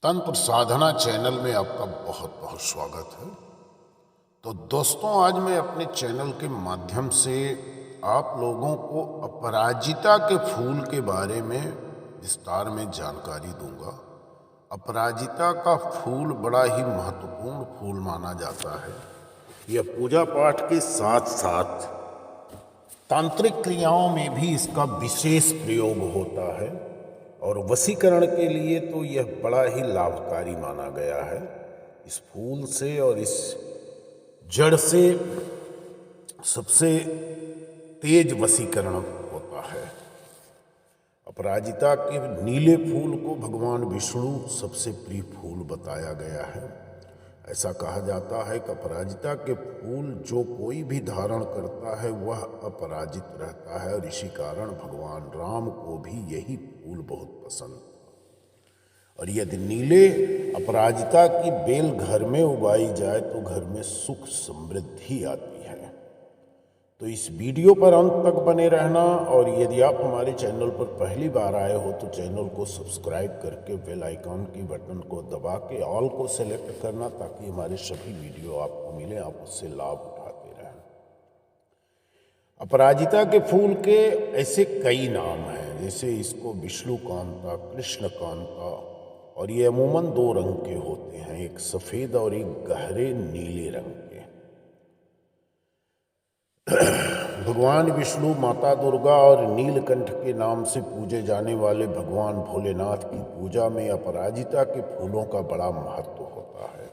तंत्र साधना चैनल में आपका बहुत बहुत स्वागत है। तो दोस्तों, आज मैं अपने चैनल के माध्यम से आप लोगों को अपराजिता के फूल के बारे में विस्तार में जानकारी दूंगा। अपराजिता का फूल बड़ा ही महत्वपूर्ण फूल माना जाता है। यह पूजा पाठ के साथ साथ तांत्रिक क्रियाओं में भी इसका विशेष प्रयोग होता है और वशीकरण के लिए तो यह बड़ा ही लाभकारी माना गया है। इस फूल से और इस जड़ से सबसे तेज वशीकरण होता है। अपराजिता के नीले फूल को भगवान विष्णु सबसे प्रिय फूल बताया गया है। ऐसा कहा जाता है कि अपराजिता के फूल जो कोई भी धारण करता है वह अपराजित रहता है और इसी कारण भगवान राम को भी यही फूल बहुत पसंद था। और यदि नीले अपराजिता की बेल घर में उगाई जाए तो घर में सुख समृद्धि आती है। तो इस वीडियो पर अंत तक बने रहना, और यदि आप हमारे चैनल पर पहली बार आए हो तो चैनल को सब्सक्राइब करके बेल आइकॉन की बटन को दबा के ऑल को सेलेक्ट करना, ताकि हमारे सभी वीडियो आपको मिले, आप उससे लाभ उठाते रहें। अपराजिता के फूल के ऐसे कई नाम हैं, जैसे इसको विष्णुकांता, कृष्णकांता, और ये अमूमन दो रंग के होते हैं, एक सफेद और एक गहरे नीले रंग के। भगवान विष्णु, माता दुर्गा और नीलकंठ के नाम से पूजे जाने वाले भगवान भोलेनाथ की पूजा में अपराजिता के फूलों का बड़ा महत्व होता है।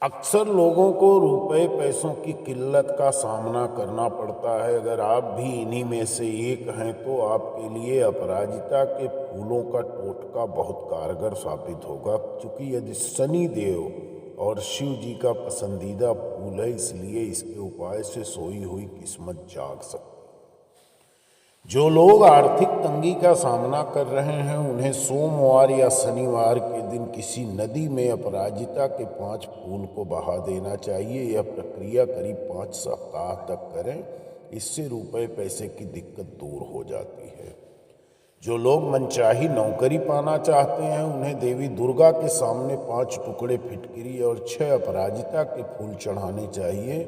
अक्सर लोगों को रुपए पैसों की किल्लत का सामना करना पड़ता है। अगर आप भी इन्हीं में से एक हैं तो आपके लिए अपराजिता के फूलों का टोटका बहुत कारगर साबित होगा, क्योंकि यदि शनि देव और शिव जी का पसंदीदा फूल है, इसलिए इसके उपाय से सोई हुई किस्मत जाग सकती है। जो लोग आर्थिक तंगी का सामना कर रहे हैं उन्हें सोमवार या शनिवार के दिन किसी नदी में अपराजिता के 5 फूल को बहा देना चाहिए। यह प्रक्रिया करीब 5 सप्ताह तक करें, इससे रुपए पैसे की दिक्कत दूर हो जाती है। जो लोग मनचाही नौकरी पाना चाहते हैं उन्हें देवी दुर्गा के सामने 5 टुकड़े फिटकरी और 6 अपराजिता के फूल चढ़ाने चाहिए।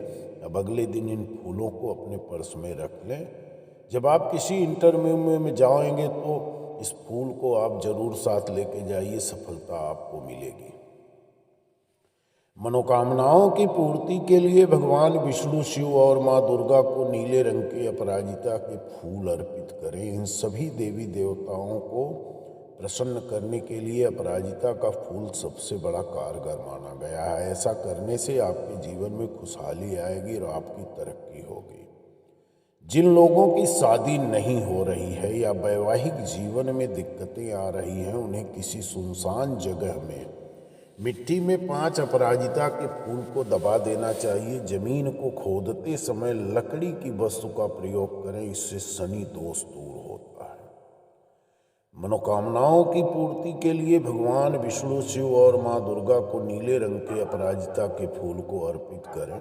अब अगले दिन इन फूलों को अपने पर्स में रख लें। जब आप किसी इंटरव्यू में जाएंगे तो इस फूल को आप जरूर साथ लेके जाइए, सफलता आपको मिलेगी। मनोकामनाओं की पूर्ति के लिए भगवान विष्णु, शिव और माँ दुर्गा को नीले रंग के अपराजिता के फूल अर्पित करें। इन सभी देवी देवताओं को प्रसन्न करने के लिए अपराजिता का फूल सबसे बड़ा कारगर माना गया है। ऐसा करने से आपके जीवन में खुशहाली आएगी और आपकी तरक्की होगी। जिन लोगों की शादी नहीं हो रही है या वैवाहिक जीवन में दिक्कतें आ रही हैं, उन्हें किसी सुनसान जगह में मिट्टी में 5 अपराजिता के फूल को दबा देना चाहिए। जमीन को खोदते समय लकड़ी की वस्तु का प्रयोग करें, इससे शनि दोष दूर होता है। मनोकामनाओं की पूर्ति के लिए भगवान विष्णु, शिव और माँ दुर्गा को नीले रंग के अपराजिता के फूल को अर्पित करें।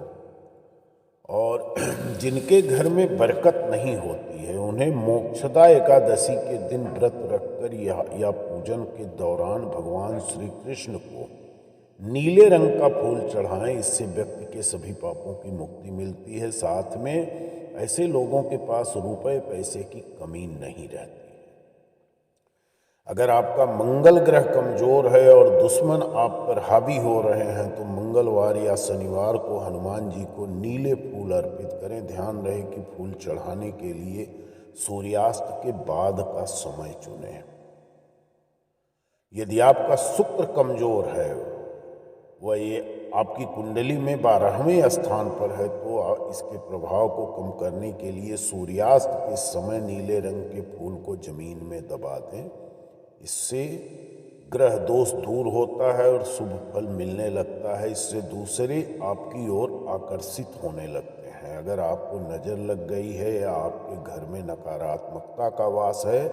और जिनके घर में बरकत नहीं होती है उन्हें मोक्षदा एकादशी के दिन व्रत रखकर या पूजन के दौरान भगवान श्री कृष्ण को नीले रंग का फूल चढ़ाएं। इससे व्यक्ति के सभी पापों की मुक्ति मिलती है। साथ में ऐसे लोगों के पास रुपए पैसे की कमी नहीं रहती। अगर आपका मंगल ग्रह कमजोर है और दुश्मन आप पर हावी हो रहे हैं तो मंगलवार या शनिवार को हनुमान जी को नीले फूल अर्पित करें। ध्यान रहे कि फूल चढ़ाने के लिए सूर्यास्त के बाद का समय चुनें। यदि आपका शुक्र कमजोर है, वह ये आपकी कुंडली में 12वें स्थान पर है, तो इसके प्रभाव को कम करने के लिए सूर्यास्त के समय नीले रंग के फूल को जमीन में दबा दें। इससे ग्रह दोष दूर होता है और शुभ फल मिलने लगता है। इससे दूसरे आपकी ओर आकर्षित होने लगते हैं। अगर आपको नज़र लग गई है या आपके घर में नकारात्मकता का वास है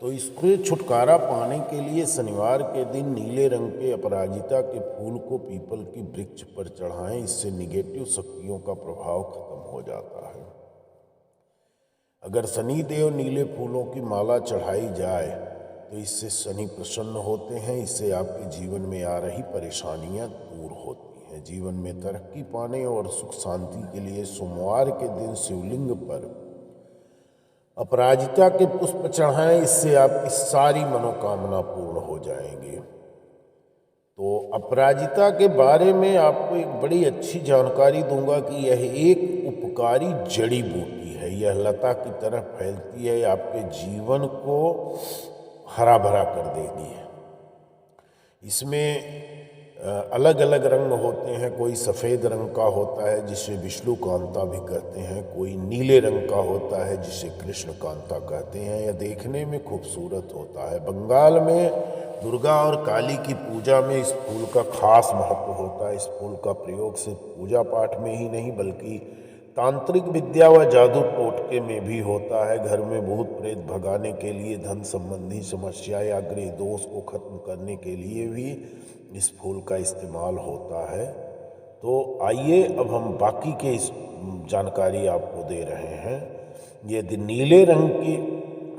तो इससे छुटकारा पाने के लिए शनिवार के दिन नीले रंग के अपराजिता के फूल को पीपल की वृक्ष पर चढ़ाएं। इससे निगेटिव शक्तियों का प्रभाव खत्म हो जाता है। अगर शनिदेव नीले फूलों की माला चढ़ाई जाए तो इससे शनि प्रसन्न होते हैं, इससे आपके जीवन में आ रही परेशानियां दूर होती हैं। जीवन में तरक्की पाने और सुख शांति के लिए सोमवार के दिन शिवलिंग पर अपराजिता के पुष्प चढ़ाएं, इससे आपकी सारी मनोकामना पूर्ण हो जाएंगी। तो अपराजिता के बारे में आपको एक बड़ी अच्छी जानकारी दूंगा कि यह एक उपकारी जड़ी बूटी है। यह लता की तरह फैलती है, आपके जीवन को हरा भरा कर देगी। इसमें अलग अलग रंग होते हैं। कोई सफ़ेद रंग का होता है जिसे विष्णु कांता भी कहते हैं, कोई नीले रंग का होता है जिसे कृष्ण कांता कहते हैं। यह देखने में खूबसूरत होता है। बंगाल में दुर्गा और काली की पूजा में इस फूल का खास महत्व होता है। इस फूल का प्रयोग सिर्फ पूजा पाठ में ही नहीं बल्कि तांत्रिक विद्या व जादू टोटके में भी होता है। घर में भूत प्रेत भगाने के लिए, धन संबंधी समस्या या गृह दोष को खत्म करने के लिए भी इस फूल का इस्तेमाल होता है। तो आइए अब हम बाकी के इस जानकारी आपको दे रहे हैं। यदि नीले रंग की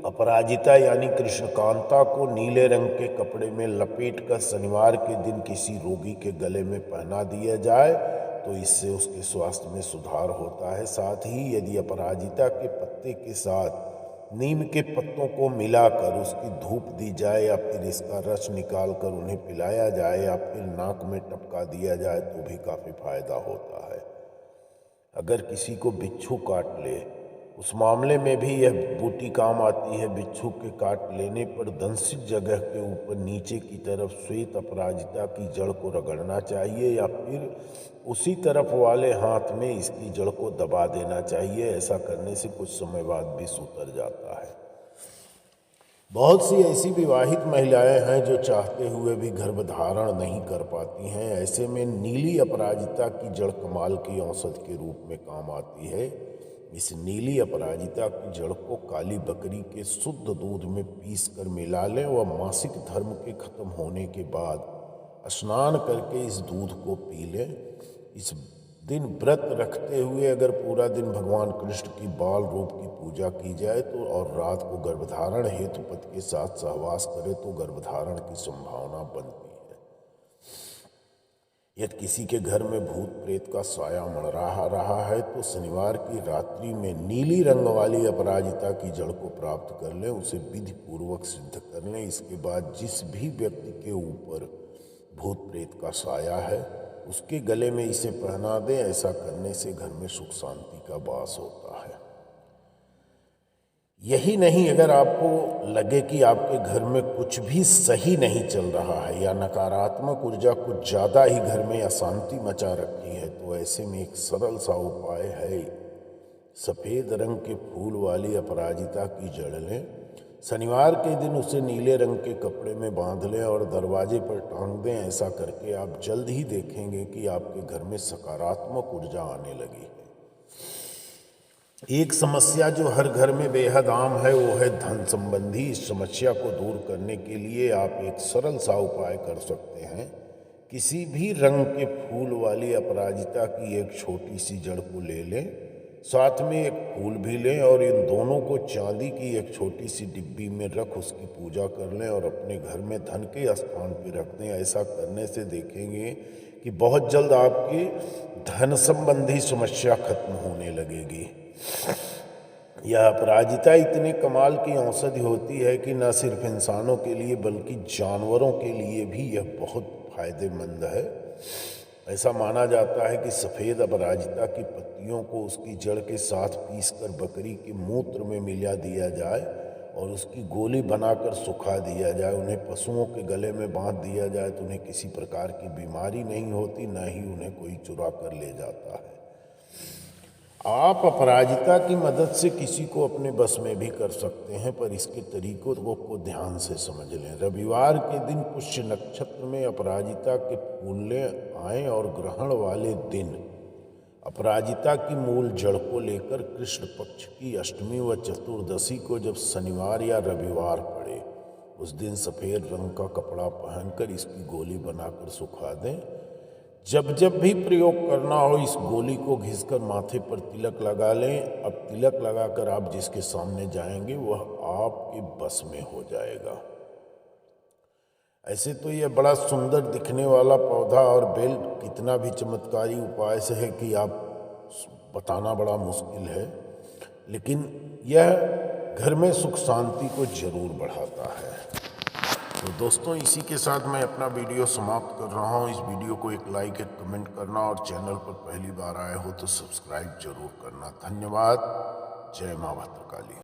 अपराजिता यानी कृष्णकांता को नीले रंग के कपड़े में लपेटकर शनिवार के दिन किसी रोगी के गले में पहना दिया जाए तो इससे उसके स्वास्थ्य में सुधार होता है। साथ ही यदि अपराजिता के पत्ते के साथ नीम के पत्तों को मिलाकर उसकी धूप दी जाए या फिर इसका रस निकाल कर उन्हें पिलाया जाए या फिर नाक में टपका दिया जाए तो भी काफ़ी फायदा होता है। अगर किसी को बिच्छू काट ले उस मामले में भी यह बूटी काम आती है। बिच्छू के काट लेने पर दंशित जगह के ऊपर नीचे की तरफ श्वेत अपराजिता की जड़ को रगड़ना चाहिए या फिर उसी तरफ वाले हाथ में इसकी जड़ को दबा देना चाहिए। ऐसा करने से कुछ समय बाद विष उतर जाता है। बहुत सी ऐसी विवाहित महिलाएं हैं जो चाहते हुए भी गर्भधारण नहीं कर पाती हैं। ऐसे में नीली अपराजिता की जड़ कमाल की औषधि के रूप में काम आती है। इस नीली अपराजिता की जड़ को काली बकरी के शुद्ध दूध में पीस कर मिला लें व मासिक धर्म के खत्म होने के बाद स्नान करके इस दूध को पी लें। इस दिन व्रत रखते हुए अगर पूरा दिन भगवान कृष्ण की बाल रूप की पूजा की जाए तो और रात को गर्भधारण हेतु पति के साथ सहवास करे तो गर्भधारण की संभावना बनती है। यदि किसी के घर में भूत प्रेत का साया मंडरा रहा है तो शनिवार की रात्रि में नीली रंग वाली अपराजिता की जड़ को प्राप्त कर लें, उसे विधि पूर्वक सिद्ध कर लें। इसके बाद जिस भी व्यक्ति के ऊपर भूत प्रेत का साया है उसके गले में इसे पहना दें। ऐसा करने से घर में सुख शांति का वास होता है। यही नहीं, अगर आपको लगे कि आपके घर में कुछ भी सही नहीं चल रहा है या नकारात्मक ऊर्जा कुछ ज़्यादा ही घर में अशांति मचा रखी है तो ऐसे में एक सरल सा उपाय है। सफ़ेद रंग के फूल वाली अपराजिता की जड़ लें, शनिवार के दिन उसे नीले रंग के कपड़े में बांध लें और दरवाजे पर टांग दें। ऐसा करके आप जल्द ही देखेंगे कि आपके घर में सकारात्मक ऊर्जा आने लगी है। एक समस्या जो हर घर में बेहद आम है वो है धन संबंधी। इस समस्या को दूर करने के लिए आप एक सरल सा उपाय कर सकते हैं। किसी भी रंग के फूल वाली अपराजिता की एक छोटी सी जड़ को ले लें, साथ में एक फूल भी लें और इन दोनों को चांदी की एक छोटी सी डिब्बी में रख उसकी पूजा कर लें और अपने घर में धन के स्थान पर रख दें। ऐसा करने से देखेंगे कि बहुत जल्द आपकी धन संबंधी समस्या खत्म होने लगेगी। यह अपराजिता इतने कमाल की औषधि होती है कि न सिर्फ इंसानों के लिए बल्कि जानवरों के लिए भी यह बहुत फायदेमंद है। ऐसा माना जाता है कि सफ़ेद अपराजिता की पत्तियों को उसकी जड़ के साथ पीसकर बकरी के मूत्र में मिला दिया जाए और उसकी गोली बनाकर सुखा दिया जाए, उन्हें पशुओं के गले में बांध दिया जाए तो उन्हें किसी प्रकार की बीमारी नहीं होती, न ही उन्हें कोई चुरा कर ले जाता है। आप अपराजिता की मदद से किसी को अपने बस में भी कर सकते हैं, पर इसके तरीकों को ध्यान से समझ लें। रविवार के दिन पुष्य नक्षत्र में अपराजिता के फूलने आएँ और ग्रहण वाले दिन अपराजिता की मूल जड़ को लेकर कृष्ण पक्ष की अष्टमी व चतुर्दशी को जब शनिवार या रविवार पड़े उस दिन सफ़ेद रंग का कपड़ा पहनकर इसकी गोली बनाकर सुखा दें। जब जब भी प्रयोग करना हो इस गोली को घिसकर माथे पर तिलक लगा लें। अब तिलक लगाकर आप जिसके सामने जाएंगे वह आपके बस में हो जाएगा। ऐसे तो ये बड़ा सुंदर दिखने वाला पौधा और बेल कितना भी चमत्कारी उपाय से है कि आप बताना बड़ा मुश्किल है, लेकिन यह घर में सुख शांति को जरूर बढ़ाता है। तो दोस्तों, इसी के साथ मैं अपना वीडियो समाप्त कर रहा हूँ। इस वीडियो को एक लाइक, एक कमेंट करना और चैनल पर पहली बार आए हो तो सब्सक्राइब जरूर करना। धन्यवाद। जय मां भद्रकाली।